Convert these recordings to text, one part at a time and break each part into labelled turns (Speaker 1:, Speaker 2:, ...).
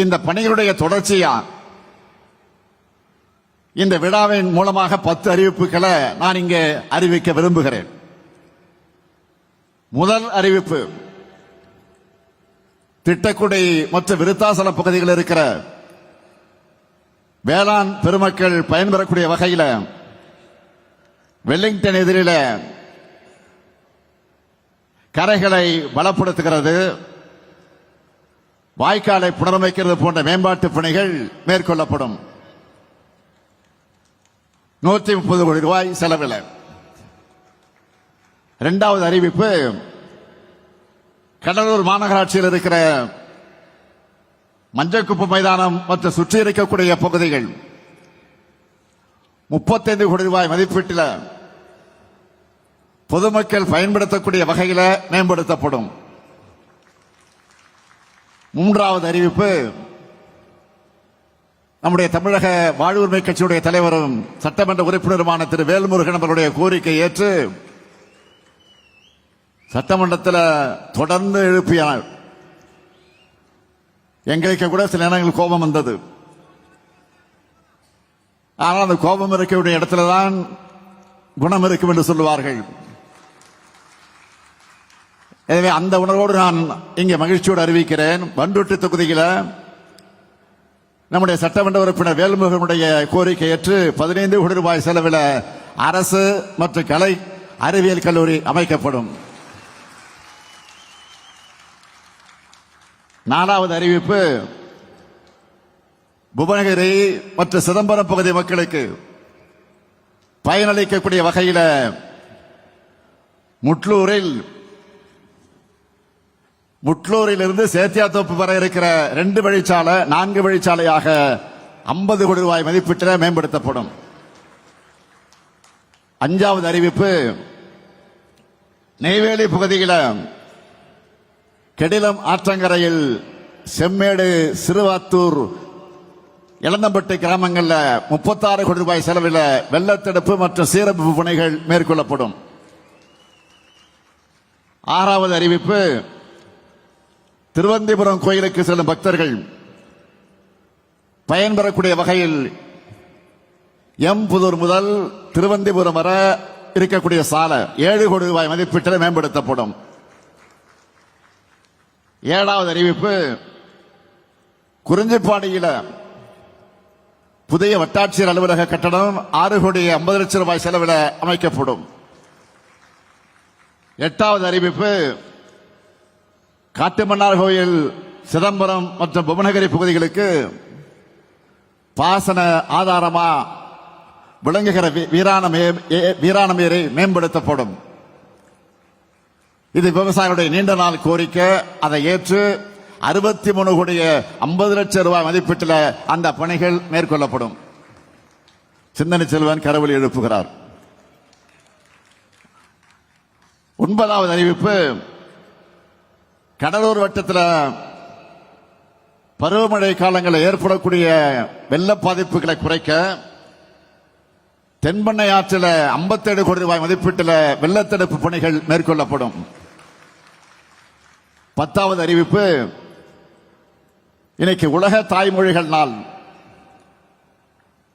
Speaker 1: இந்த பணிகளுடைய தொடர்ச்சியா இந்த விழாவின் மூலமாக 10 அறிவிப்புகளை நான் இங்கே அறிவிக்க விரும்புகிறேன். முதல் அறிவிப்பு, திட்டக்குடி மற்றும் விருத்தாசலம் பகுதிகளில் இருக்கிற வேளாண் பெருமக்கள் பயன்பெறக்கூடிய வகையில் வெல்லிங்டன் எதிரில கரைகளை பலப்படுத்துகிறது, வாய்க்காலை புனரமைக்கிறது போன்ற மேம்பாட்டு பணிகள் மேற்கொள்ளப்படும். 130 கோடி ரூபாய் செலவில். இரண்டாவது அறிவிப்பு, கடலூர் மாநகராட்சியில் இருக்கிற மஞ்சக்குப்பு மைதானம் மற்றும் சுற்றி இருக்கக்கூடிய பகுதிகள் 35 கோடி ரூபாய் மதிப்பீட்டில் பொதுமக்கள் பயன்படுத்தக்கூடிய வகையில் மேம்படுத்தப்படும். மூன்றாவது அறிவிப்பு, நம்முடைய தமிழக வாழ்வுரிமை கட்சியுடைய தலைவரும் சட்டமன்ற உறுப்பினருமான திரு வேல்முருகன் அவருடைய கோரிக்கை ஏற்று சட்டமன்றத்தில் தொடர்ந்து எழுப்பினார். எங்களுக்கு கூட சில நேரங்கள் கோபம் வந்தது. ஆனால் அந்த கோபம் இருக்கக்கூடிய இடத்துல தான் குணம் இருக்கும் என்று சொல்லுவார்கள். எனவே அந்த உணர்வோடு நான் இங்கே மகிழ்ச்சியோடு அறிவிக்கிறேன், பண்ருட்டி தொகுதியில் நம்முடைய சட்டமன்ற உறுப்பினர் வேல்முருகனுடைய கோரிக்கை ஏற்று 15 கோடி ரூபாய் செலவில் அரசு மற்றும் கலை அறிவியல் கல்லூரி அமைக்கப்படும். நாலாவது அறிவிப்பு, புவனகிரி மற்றும் சிதம்பரம் பகுதி மக்களுக்கு பயனளிக்கக்கூடிய வகையில் முட்லூரில் இருந்து சேத்தியாத்தோப்பு வரை இருக்கிற 2 வழிச்சாலை 4 வழிச்சாலையாக 50 கோடி ரூபாய் மதிப்பீட்டில் மேம்படுத்தப்படும். அஞ்சாவது அறிவிப்பு, நெய்வேலி பகுதியில் கெடிலம் ஆற்றங்கரையில் செம்மேடு, சிறுவாத்தூர், இளந்தம்பட்டு கிராமங்களில் 36 கோடி ரூபாய் செலவில் வெள்ளத்தடுப்பு மற்றும் சீரமைப்பு பணிகள் மேற்கொள்ளப்படும். ஆறாவது அறிவிப்பு, திருவந்திபுரம் கோயிலுக்கு செல்லும் பக்தர்கள் பயன்பெறக்கூடிய வகையில் எம்புதூர் முதல் திருவந்திபுரம் வரை இருக்கக்கூடிய சாலை 7 கோடி ரூபாய் மதிப்பீட்டில் மேம்படுத்தப்படும். ஏழாவது அறிவிப்பு, குறிஞ்சிப்பாடியில் புதிய வட்டாட்சியர் அலுவலக கட்டடம் 6 கோடி 50 லட்சம் ரூபாய் செலவில் அமைக்கப்படும். எட்டாவது அறிவிப்பு, காட்டுமன்னார் கோயில், சிதம்பரம் மற்றும் புவனகிரி பகுதிகளுக்கு பாசன ஆதாரமா விளங்குகிற வீராணம் ஏரி மேம்படுத்தப்படும். இது விவசாயிகளுடைய நீண்ட நாள் கோரிக்கை. அதை ஏற்று 63 கோடி 50 லட்சம் ரூபாய் மதிப்பீட்டில் அந்த பணிகள் மேற்கொள்ளப்படும். சிந்தனை செல்வன் கரவொலி எழுப்புகிறார். 9வது அறிவிப்பு, கடலூர் வட்டத்தில் பருவமழை காலங்களில் ஏற்படக்கூடிய வெள்ள பாதிப்புகளை குறைக்க தென்பெண்ணை ஆற்றில் 57 கோடி ரூபாய் மதிப்பீட்டில் வெள்ளத்தடுப்பு பணிகள் மேற்கொள்ளப்படும். 10வது அறிவிப்பு, இன்னைக்கு உலக தாய்மொழிகள் நாள்.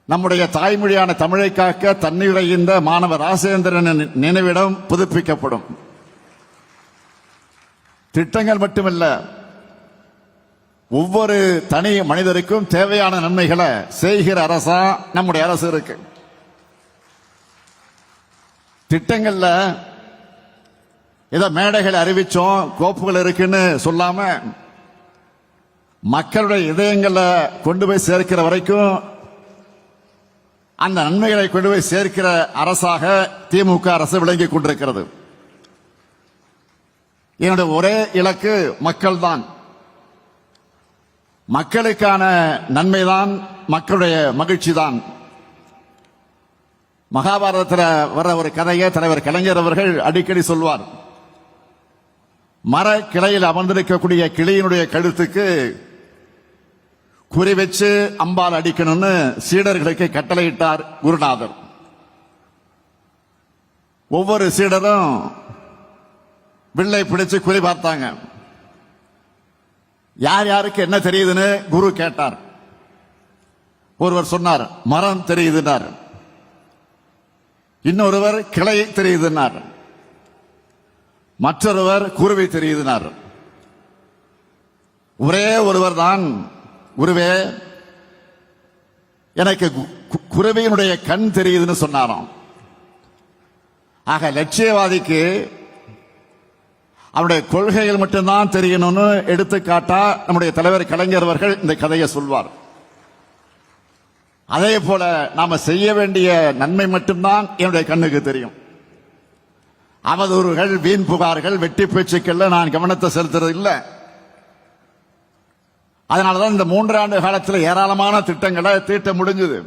Speaker 1: நம்முடைய தாய்மொழியான தமிழை காக்க தன்னிறைந்த மாணவர் ராசேந்திரன் நினைவிடம் புதுப்பிக்கப்படும். திட்டங்கள் மட்டுமல்ல, ஒவ்வொரு தனி மனிதருக்கும் தேவையான நன்மைகளை செய்கிற அரசா நம்முடைய அரசு இருக்கு. திட்டங்கள்ல ஏதோ மேடைகள் அறிவிச்சோம், கோப்புகள் இருக்குன்னு சொல்லாம மக்களுடைய இதயங்களை கொண்டு போய் சேர்க்கிற வரைக்கும் அந்த நன்மைகளை கொண்டு போய் சேர்க்கிற அரசாக திமுக அரசு விளங்கிக் கொண்டிருக்கிறது. என்னுடைய ஒரே இலக்கு மக்கள் தான். மக்களுக்கான நன்மைதான், மக்களுடைய மகிழ்ச்சி தான். மகாபாரதத்தில் வர்ற ஒரு கதையை தலைவர் கலைஞர் அவர்கள் அடிக்கடி சொல்வார். மர கிளையில் அமர்ந்திருக்கக்கூடிய கிளியினுடைய கழுத்துக்கு குறி வச்சு அம்பால் அடிக்கணும்னு சீடர்களுக்கு கட்டளையிட்டார் குருநாதர். ஒவ்வொரு சீடரும் வில்லை பிடிச்சு குறி பார்த்தாங்க. யார் யாருக்கு என்ன தெரியுதுன்னு குரு கேட்டார். ஒருவர் சொன்னார் மரம் தெரியுதுன்னார், இன்னொருவர் கிளை தெரியுதுன்னார், மற்றொருவர் குருவி தெரியுதுன்னார். ஒரே ஒருவர் தான் குருவே எனக்கு குருவியினுடைய கண் தெரியுதுன்னு சொன்னாராம். ஆக லட்சியவாதிக்கு அவருடைய கொள்கைகள் மட்டும்தான் தெரியணும்னு எடுத்துக்காட்டா நம்முடைய தலைவர் கலைஞர் அவர்கள் இந்த கதையை சொல்வார். அதே போல நாம செய்ய வேண்டிய நன்மை மட்டும்தான் என்னுடைய கண்ணுக்கு தெரியும். அவதூறுகள், வீண் புகார்கள், வெட்டி பேச்சுக்கள்ல நான் கவனத்தை செலுத்துறது இல்லை. அதனாலதான் இந்த 3 ஆண்டு காலத்தில் ஏராளமான திட்டங்களை தீட்ட முடிஞ்சது.